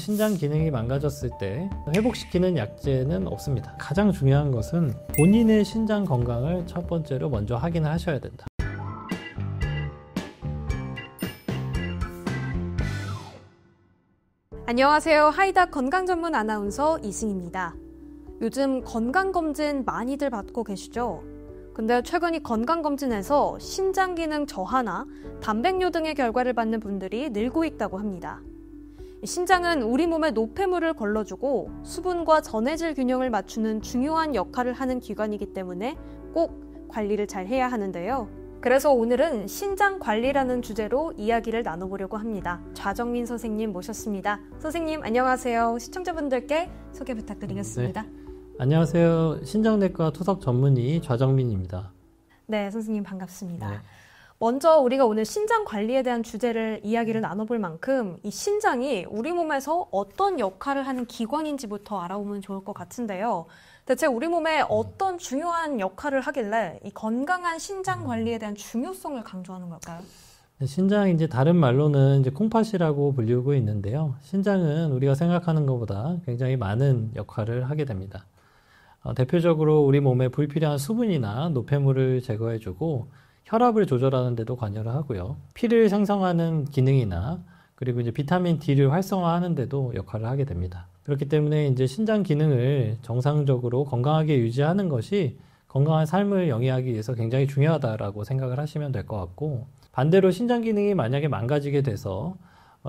신장 기능이 망가졌을 때 회복시키는 약제는 없습니다. 가장 중요한 것은 본인의 신장 건강을 첫 번째로 먼저 확인을 하셔야 된다. 안녕하세요. 하이닥 건강전문 아나운서 이승입니다. 요즘 건강검진 많이들 받고 계시죠? 근데 최근 이 건강검진에서 신장 기능 저하나 단백뇨 등의 결과를 받는 분들이 늘고 있다고 합니다. 신장은 우리 몸에 노폐물을 걸러주고 수분과 전해질 균형을 맞추는 중요한 역할을 하는 기관이기 때문에 꼭 관리를 잘 해야 하는데요. 그래서 오늘은 신장 관리라는 주제로 이야기를 나눠보려고 합니다. 좌정민 선생님 모셨습니다. 선생님 안녕하세요. 시청자분들께 소개 부탁드리겠습니다. 네. 안녕하세요. 신장내과 투석 전문의 좌정민입니다. 네, 선생님 반갑습니다. 네. 먼저 우리가 오늘 신장 관리에 대한 주제를 이야기를 나눠볼 만큼 이 신장이 우리 몸에서 어떤 역할을 하는 기관인지부터 알아보면 좋을 것 같은데요. 대체 우리 몸에 어떤 중요한 역할을 하길래 이 건강한 신장 관리에 대한 중요성을 강조하는 걸까요? 신장 이제 다른 말로는 이제 콩팥이라고 불리고 있는데요. 신장은 우리가 생각하는 것보다 굉장히 많은 역할을 하게 됩니다. 대표적으로 우리 몸에 불필요한 수분이나 노폐물을 제거해주고 혈압을 조절하는 데도 관여를 하고요. 피를 생성하는 기능이나 그리고 이제 비타민 D를 활성화하는 데도 역할을 하게 됩니다. 그렇기 때문에 이제 신장 기능을 정상적으로 건강하게 유지하는 것이 건강한 삶을 영위하기 위해서 굉장히 중요하다라고 생각을 하시면 될 것 같고, 반대로 신장 기능이 만약에 망가지게 돼서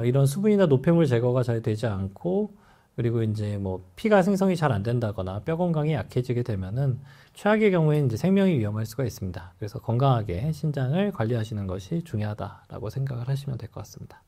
이런 수분이나 노폐물 제거가 잘 되지 않고 그리고 이제 뭐 피가 생성이 잘 안 된다거나 뼈 건강이 약해지게 되면은 최악의 경우에 이제 생명이 위험할 수가 있습니다. 그래서 건강하게 신장을 관리하시는 것이 중요하다라고 생각을 하시면 될 것 같습니다.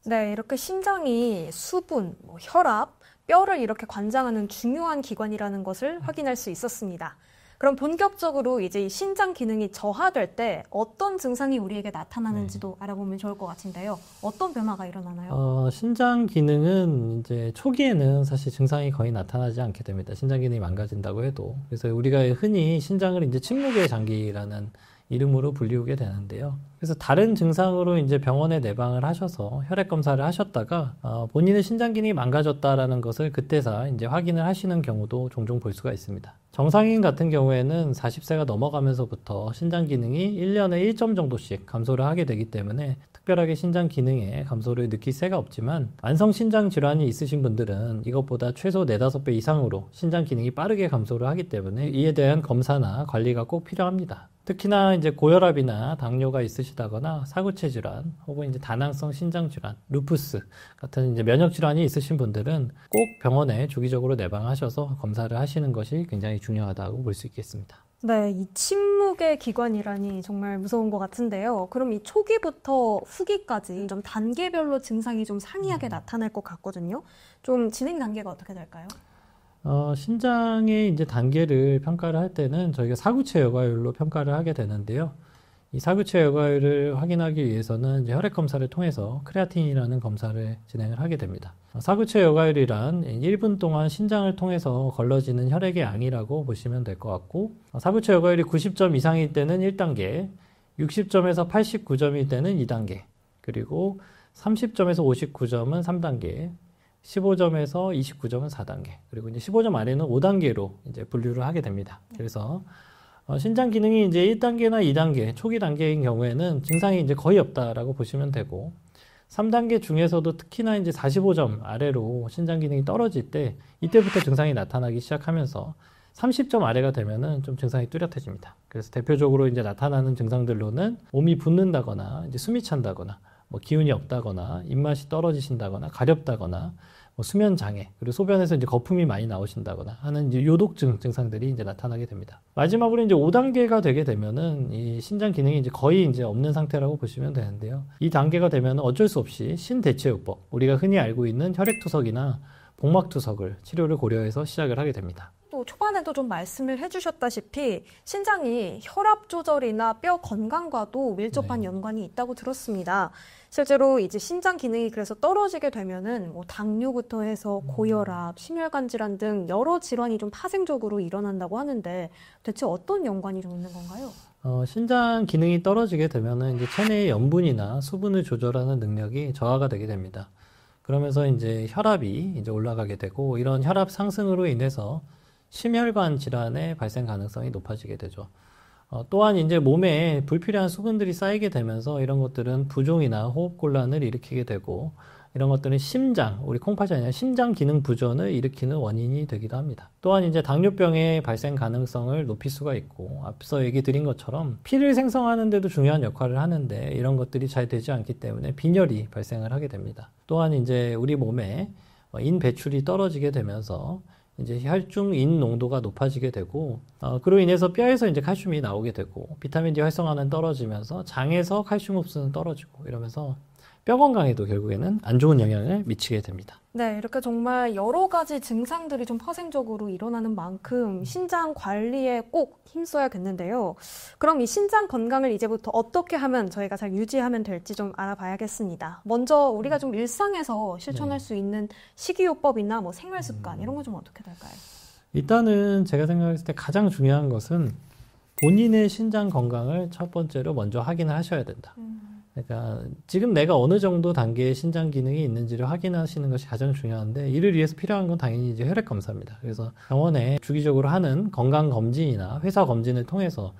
네, 이렇게 신장이 수분, 혈압, 뼈를 이렇게 관장하는 중요한 기관이라는 것을 확인할 수 있었습니다. 그럼 본격적으로 이제 이 신장 기능이 저하될 때 어떤 증상이 우리에게 나타나는지도 알아보면 좋을 것 같은데요. 어떤 변화가 일어나나요? 신장 기능은 이제 초기에는 사실 증상이 거의 나타나지 않게 됩니다. 신장 기능이 망가진다고 해도. 그래서 우리가 흔히 신장을 이제 침묵의 장기라는 이름으로 불리우게 되는데요. 그래서 다른 증상으로 이제 병원에 내방을 하셔서 혈액 검사를 하셨다가 본인의 신장 기능이 망가졌다라는 것을 그때서 이제 확인을 하시는 경우도 종종 볼 수가 있습니다. 정상인 같은 경우에는 40세가 넘어가면서부터 신장 기능이 1년에 1점 정도씩 감소를 하게 되기 때문에 특별하게 신장 기능에 감소를 느낄 새가 없지만 만성 신장 질환이 있으신 분들은 이것보다 최소 4-5배 이상으로 신장 기능이 빠르게 감소를 하기 때문에 이에 대한 검사나 관리가 꼭 필요합니다. 특히나 이제 고혈압이나 당뇨가 있으시다거나 사구체 질환 혹은 이제 다낭성 신장 질환, 루푸스 같은 이제 면역 질환이 있으신 분들은 꼭 병원에 주기적으로 내방하셔서 검사를 하시는 것이 굉장히 중요하다고 볼 수 있겠습니다. 네, 이 침묵의 기관이라니 정말 무서운 것 같은데요. 그럼 이 초기부터 후기까지 좀 단계별로 증상이 좀 상이하게 나타날 것 같거든요. 좀 진행 단계가 어떻게 될까요? 신장의 이제 단계를 평가를 할 때는 저희가 사구체 여과율로 평가를 하게 되는데요. 이 사구체 여과율을 확인하기 위해서는 이제 혈액 검사를 통해서 크레아틴이라는 검사를 진행을 하게 됩니다. 사구체 여과율이란 1분 동안 신장을 통해서 걸러지는 혈액의 양이라고 보시면 될 것 같고, 사구체 여과율이 90점 이상일 때는 1단계, 60점에서 89점일 때는 2단계, 그리고 30점에서 59점은 3단계, 15점에서 29점은 4단계, 그리고 이제 15점 아래는 5단계로 이제 분류를 하게 됩니다. 그래서 신장 기능이 이제 1단계나 2단계, 초기 단계인 경우에는 증상이 이제 거의 없다라고 보시면 되고, 3단계 중에서도 특히나 이제 45점 아래로 신장 기능이 떨어질 때 이때부터 증상이 나타나기 시작하면서 30점 아래가 되면은 좀 증상이 뚜렷해집니다. 그래서 대표적으로 이제 나타나는 증상들로는 몸이 붓는다거나 이제 숨이 찬다거나 기운이 없다거나 입맛이 떨어지신다거나 가렵다거나 수면 장애, 그리고 소변에서 이제 거품이 많이 나오신다거나 하는 이제 요독증 증상들이 이제 나타나게 됩니다. 마지막으로 이제 5단계가 되게 되면은 이 신장 기능이 이제 거의 이제 없는 상태라고 보시면 되는데요. 이 단계가 되면 어쩔 수 없이 신대체요법, 우리가 흔히 알고 있는 혈액투석이나 복막투석을 치료를 고려해서 시작을 하게 됩니다. 또 초반에도 좀 말씀을 해주셨다시피 신장이 혈압 조절이나 뼈 건강과도 밀접한 연관이 있다고 들었습니다. 실제로 이제 신장 기능이 그래서 떨어지게 되면은 당뇨부터 해서 고혈압, 심혈관 질환 등 여러 질환이 좀 파생적으로 일어난다고 하는데 대체 어떤 연관이 좀 있는 건가요? 신장 기능이 떨어지게 되면은 이제 체내의 염분이나 수분을 조절하는 능력이 저하가 되게 됩니다. 그러면서 이제 혈압이 이제 올라가게 되고 이런 혈압 상승으로 인해서 심혈관 질환의 발생 가능성이 높아지게 되죠. 또한 이제 몸에 불필요한 수분들이 쌓이게 되면서 이런 것들은 부종이나 호흡곤란을 일으키게 되고 이런 것들은 심장, 우리 콩팥이 아니라 심장 기능 부전을 일으키는 원인이 되기도 합니다. 또한 이제 당뇨병의 발생 가능성을 높일 수가 있고 앞서 얘기 드린 것처럼 피를 생성하는 데도 중요한 역할을 하는데 이런 것들이 잘 되지 않기 때문에 빈혈이 발생을 하게 됩니다. 또한 이제 우리 몸에 인 배출이 떨어지게 되면서 이제 혈중 인 농도가 높아지게 되고 그로 인해서 뼈에서 이제 칼슘이 나오게 되고 비타민 D 활성화는 떨어지면서 장에서 칼슘 흡수는 떨어지고 이러면서 뼈 건강에도 결국에는 안 좋은 영향을 미치게 됩니다. 네, 이렇게 정말 여러 가지 증상들이 좀 파생적으로 일어나는 만큼 신장 관리에 꼭 힘써야겠는데요. 그럼 이 신장 건강을 이제부터 어떻게 하면 저희가 잘 유지하면 될지 좀 알아봐야겠습니다. 먼저 우리가 좀 일상에서 실천할 수 있는 식이요법이나 뭐 생활 습관 이런 거 좀 어떻게 될까요? 일단은 제가 생각했을 때 가장 중요한 것은 본인의 신장 건강을 첫 번째로 먼저 확인을 하셔야 된다. 그러니까 지금 내가 어느 정도 단계의 신장 기능이 있는지를 확인하시는 것이 가장 중요한데 이를 위해서 필요한 건 당연히 이제 혈액 검사입니다. 그래서 병원에 주기적으로 하는 건강 검진이나 회사 검진을 통해서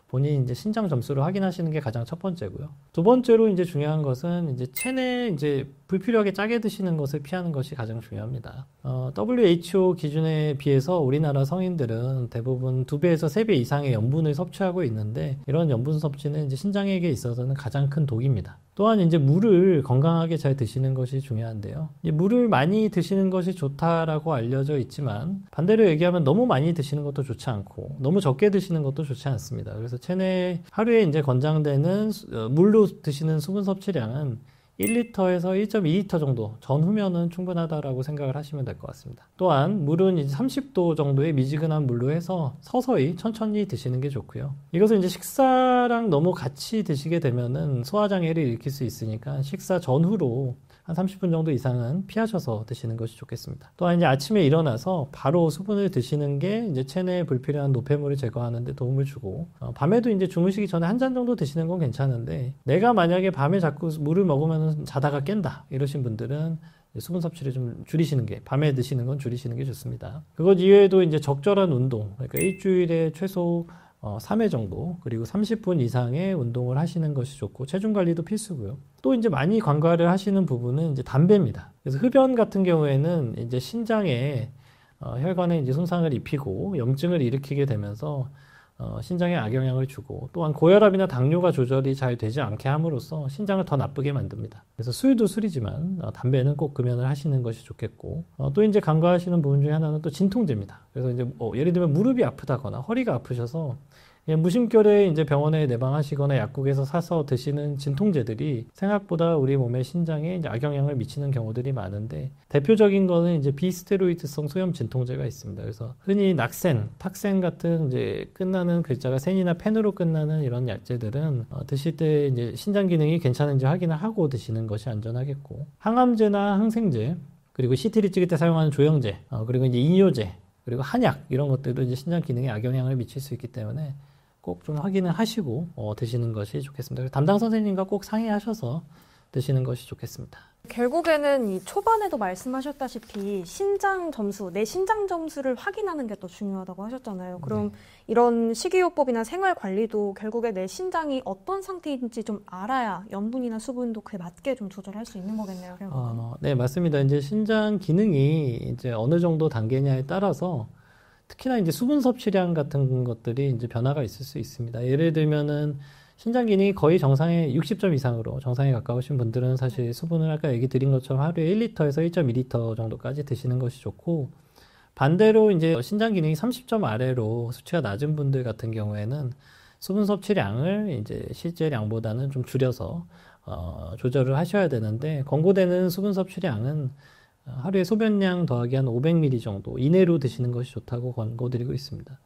본인이 이제 신장 점수를 확인하시는 게 가장 첫 번째고요. 두 번째로 이제 중요한 것은 이제 체내 이제 불필요하게 짜게 드시는 것을 피하는 것이 가장 중요합니다. WHO 기준에 비해서 우리나라 성인들은 대부분 2배에서 3배 이상의 염분을 섭취하고 있는데 이런 염분 섭취는 이제 신장에게 있어서는 가장 큰 독입니다. 또한 이제 물을 건강하게 잘 드시는 것이 중요한데요. 물을 많이 드시는 것이 좋다라고 알려져 있지만 반대로 얘기하면 너무 많이 드시는 것도 좋지 않고 너무 적게 드시는 것도 좋지 않습니다. 그래서 체내 하루에 이제 권장되는 물로 드시는 수분 섭취량은 1리터에서 1.2리터 정도 전후면은 충분하다라고 생각을 하시면 될 것 같습니다. 또한 물은 이제 30도 정도의 미지근한 물로 해서 서서히 천천히 드시는 게 좋고요. 이것을 이제 식사랑 너무 같이 드시게 되면은 소화장애를 일으킬 수 있으니까 식사 전후로 한 30분 정도 이상은 피하셔서 드시는 것이 좋겠습니다. 또한 이제 아침에 일어나서 바로 수분을 드시는 게 이제 체내에 불필요한 노폐물을 제거하는 데 도움을 주고 밤에도 이제 주무시기 전에 한 잔 정도 드시는 건 괜찮은데 내가 만약에 밤에 자꾸 물을 먹으면 자다가 깬다 이러신 분들은 수분 섭취를 좀 줄이시는 게 밤에 드시는 건 줄이시는 게 좋습니다. 그것 이외에도 이제 적절한 운동 그러니까 일주일에 최소 3회 정도 그리고 30분 이상의 운동을 하시는 것이 좋고 체중 관리도 필수고요. 또 이제 많이 관과를 하시는 부분은 이제 담배입니다. 그래서 흡연 같은 경우에는 이제 신장에 혈관에 이제 손상을 입히고 염증을 일으키게 되면서 신장에 악영향을 주고 또한 고혈압이나 당뇨가 조절이 잘 되지 않게 함으로써 신장을 더 나쁘게 만듭니다. 그래서 술도 술이지만 담배는 꼭 금연을 하시는 것이 좋겠고 또 이제 간과하시는 부분 중에 하나는 또 진통제입니다. 그래서 이제 예를 들면 무릎이 아프다거나 허리가 아프셔서 무심결에 이제 병원에 내방하시거나 약국에서 사서 드시는 진통제들이 생각보다 우리 몸의 신장에 이제 악영향을 미치는 경우들이 많은데 대표적인 거는 이제 비스테로이드성 소염 진통제가 있습니다. 그래서 흔히 낙센, 탁센 같은 이제 끝나는 글자가 센이나 펜으로 끝나는 이런 약제들은 드실 때 이제 신장 기능이 괜찮은지 확인을 하고 드시는 것이 안전하겠고 항암제나 항생제 그리고 CT를 찍을 때 사용하는 조영제 그리고 이제 이뇨제 그리고 한약 이런 것들도 이제 신장 기능에 악영향을 미칠 수 있기 때문에 꼭 좀 확인을 하시고 드시는 것이 좋겠습니다. 담당 선생님과 꼭 상의하셔서 드시는 것이 좋겠습니다. 결국에는 이 초반에도 말씀하셨다시피 신장 점수, 내 신장 점수를 확인하는 게 더 중요하다고 하셨잖아요. 그럼 네. 이런 식이요법이나 생활 관리도 결국에 내 신장이 어떤 상태인지 좀 알아야 염분이나 수분도 그에 맞게 좀 조절할 수 있는 거겠네요. 네, 맞습니다. 이제 신장 기능이 이제 어느 정도 단계냐에 따라서 특히나 이제 수분 섭취량 같은 것들이 이제 변화가 있을 수 있습니다. 예를 들면은 신장 기능이 거의 정상의 60점 이상으로 정상에 가까우신 분들은 사실 수분을 아까 얘기 드린 것처럼 하루에 1리터에서 1.2리터 정도까지 드시는 것이 좋고 반대로 이제 신장 기능이 30점 아래로 수치가 낮은 분들 같은 경우에는 수분 섭취량을 이제 실제량보다는 좀 줄여서 조절을 하셔야 되는데 권고되는 수분 섭취량은 하루에 소변량 더하기 한 500ml 정도 이내로 드시는 것이 좋다고 권고드리고 있습니다.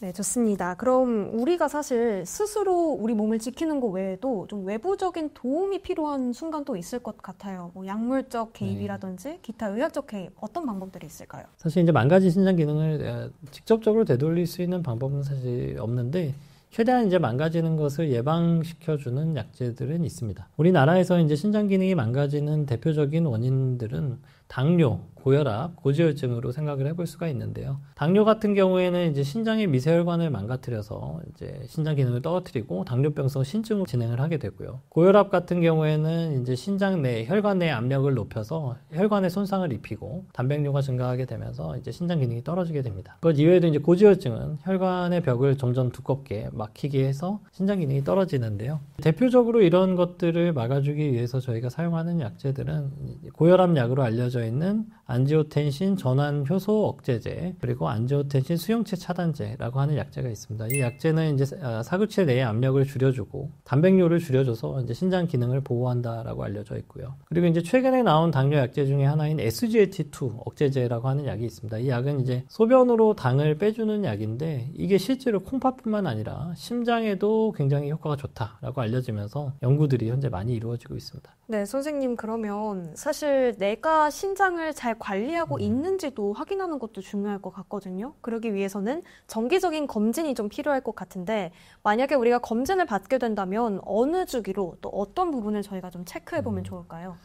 네, 좋습니다. 그럼 우리가 사실 스스로 우리 몸을 지키는 것 외에도 좀 외부적인 도움이 필요한 순간도 있을 것 같아요. 뭐 약물적 개입이라든지 기타 의학적 개입 어떤 방법들이 있을까요? 사실 이제 망가진 신장 기능을 직접적으로 되돌릴 수 있는 방법은 사실 없는데 최대한 이제 망가지는 것을 예방시켜주는 약제들은 있습니다. 우리나라에서 이제 신장 기능이 망가지는 대표적인 원인들은 당뇨, 고혈압, 고지혈증으로 생각을 해볼 수가 있는데요. 당뇨 같은 경우에는 이제 신장의 미세혈관을 망가뜨려서 이제 신장 기능을 떨어뜨리고 당뇨병성 신증으로 진행을 하게 되고요. 고혈압 같은 경우에는 이제 신장 내 혈관 내 압력을 높여서 혈관에 손상을 입히고 단백뇨가 증가하게 되면서 이제 신장 기능이 떨어지게 됩니다. 그것 이외에도 이제 고지혈증은 혈관의 벽을 점점 두껍게 막히게 해서 신장 기능이 떨어지는데요. 대표적으로 이런 것들을 막아주기 위해서 저희가 사용하는 약제들은 고혈압 약으로 알려져 있는 안지오텐신 전환 효소 억제제, 그리고 안지오텐신 수용체 차단제라고 하는 약제가 있습니다. 이 약제는 이제 사구체 내의 압력을 줄여주고 단백뇨를 줄여줘서 이제 신장 기능을 보호한다라고 알려져 있고요. 그리고 이제 최근에 나온 당뇨 약제 중에 하나인 SGLT2 억제제라고 하는 약이 있습니다. 이 약은 이제 소변으로 당을 빼주는 약인데 이게 실제로 콩팥뿐만 아니라 심장에도 굉장히 효과가 좋다라고 알려지면서 연구들이 현재 많이 이루어지고 있습니다. 네, 선생님, 그러면 사실 내가 신장을 잘 관리하고 있는지도 확인하는 것도 중요할 것 같거든요. 그러기 위해서는 정기적인 검진이 좀 필요할 것 같은데, 만약에 우리가 검진을 받게 된다면 어느 주기로 또 어떤 부분을 저희가 좀 체크해보면 좋을까요?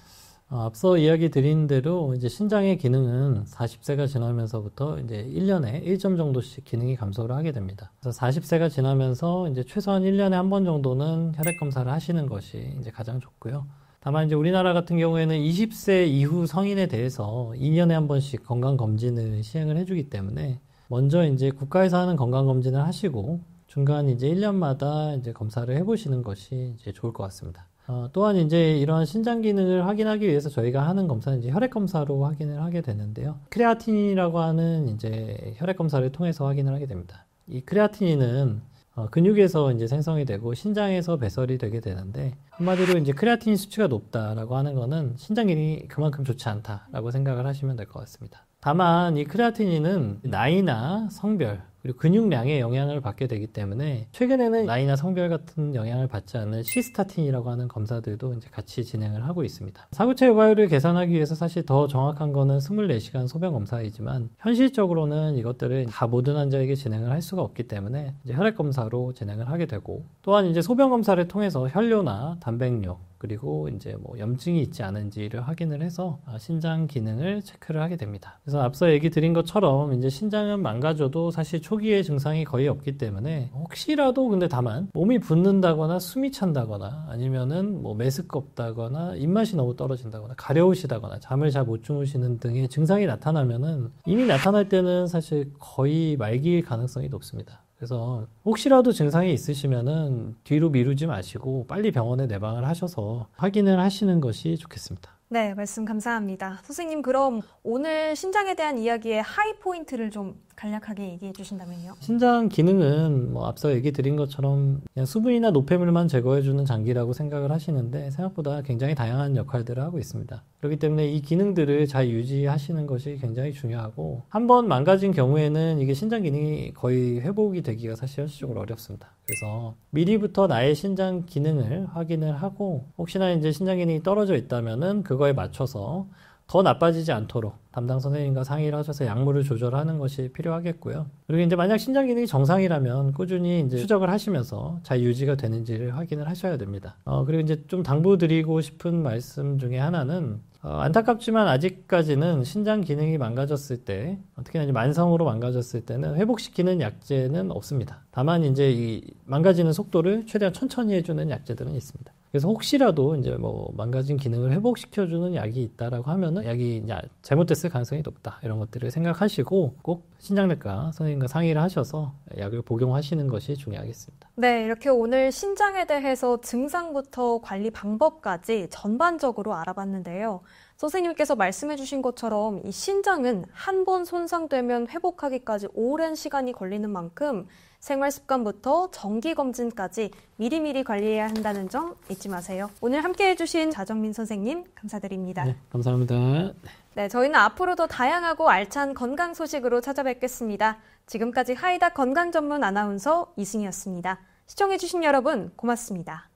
앞서 이야기 드린 대로 이제 신장의 기능은 40세가 지나면서부터 이제 1년에 1점 정도씩 기능이 감소를 하게 됩니다. 그래서 40세가 지나면서 이제 최소한 1년에 한 번 정도는 혈액 검사를 하시는 것이 이제 가장 좋고요. 다만 이제 우리나라 같은 경우에는 20세 이후 성인에 대해서 2년에 한 번씩 건강검진을 시행을 해주기 때문에 먼저 이제 국가에서 하는 건강검진을 하시고 중간 이제 1년마다 이제 검사를 해보시는 것이 이제 좋을 것 같습니다. 또한 이제 이러한 신장 기능을 확인하기 위해서 저희가 하는 검사는 이제 혈액 검사로 확인을 하게 되는데요. 크레아틴이라고 하는 이제 혈액 검사를 통해서 확인을 하게 됩니다. 이 크레아틴은 근육에서 이제 생성이 되고 신장에서 배설이 되게 되는데, 한마디로 이제 크레아틴 수치가 높다라고 하는 거는 신장 기능이 그만큼 좋지 않다라고 생각을 하시면 될 것 같습니다. 다만 이 크레아틴인은 나이나 성별 그리고 근육량에 영향을 받게 되기 때문에 최근에는 나이나 성별 같은 영향을 받지 않는 시스타틴이라고 하는 검사들도 이제 같이 진행을 하고 있습니다. 사구체 요과율을 계산하기 위해서 사실 더 정확한 거는 24시간 소변 검사이지만 현실적으로는 이것들을 다 모든 환자에게 진행을 할 수가 없기 때문에 이제 혈액 검사로 진행을 하게 되고, 또한 이제 소변 검사를 통해서 혈뇨나 단백뇨 그리고 이제 뭐 염증이 있지 않은지를 확인을 해서 신장 기능을 체크를 하게 됩니다. 그래서 앞서 얘기 드린 것처럼 이제 신장은 망가져도 사실 초기에 증상이 거의 없기 때문에 혹시라도 근데 다만 몸이 붓는다거나 숨이 찬다거나 아니면은 뭐 메스껍다거나 입맛이 너무 떨어진다거나 가려우시다거나 잠을 잘 못 주무시는 등의 증상이 나타나면은 이미 나타날 때는 사실 거의 말기일 가능성이 높습니다. 그래서 혹시라도 증상이 있으시면은 뒤로 미루지 마시고 빨리 병원에 내방을 하셔서 확인을 하시는 것이 좋겠습니다. 네, 말씀 감사합니다. 선생님, 그럼 오늘 신장에 대한 이야기의 하이 포인트를 좀 간략하게 얘기해 주신다면요. 신장 기능은 뭐 앞서 얘기 드린 것처럼 그냥 수분이나 노폐물만 제거해주는 장기라고 생각을 하시는데 생각보다 굉장히 다양한 역할들을 하고 있습니다. 그렇기 때문에 이 기능들을 잘 유지하시는 것이 굉장히 중요하고, 한번 망가진 경우에는 이게 신장 기능이 거의 회복이 되기가 사실 현실적으로 어렵습니다. 그래서 미리부터 나의 신장 기능을 확인을 하고 혹시나 이제 신장 기능이 떨어져 있다면은 그거에 맞춰서 더 나빠지지 않도록 담당 선생님과 상의를 하셔서 약물을 조절하는 것이 필요하겠고요. 그리고 이제 만약 신장 기능이 정상이라면 꾸준히 이제 추적을 하시면서 잘 유지가 되는지를 확인을 하셔야 됩니다. 그리고 이제 좀 당부드리고 싶은 말씀 중에 하나는 안타깝지만 아직까지는 신장 기능이 망가졌을 때, 특히나 이제 만성으로 망가졌을 때는 회복시키는 약제는 없습니다. 다만 이제 이 망가지는 속도를 최대한 천천히 해주는 약제들은 있습니다. 그래서 혹시라도 이제 뭐 망가진 기능을 회복시켜주는 약이 있다라고 하면은 약이 이제 잘못됐을 가능성이 높다, 이런 것들을 생각하시고 꼭 신장내과 선생님과 상의를 하셔서 약을 복용하시는 것이 중요하겠습니다. 네, 이렇게 오늘 신장에 대해서 증상부터 관리 방법까지 전반적으로 알아봤는데요. 선생님께서 말씀해 주신 것처럼 이 신장은 한 번 손상되면 회복하기까지 오랜 시간이 걸리는 만큼 생활 습관부터 정기검진까지 미리미리 관리해야 한다는 점 잊지 마세요. 오늘 함께해 주신 자정민 선생님 감사드립니다. 네, 감사합니다. 네, 저희는 앞으로도 다양하고 알찬 건강 소식으로 찾아뵙겠습니다. 지금까지 하이닥 건강 전문 아나운서 이승희였습니다. 시청해 주신 여러분 고맙습니다.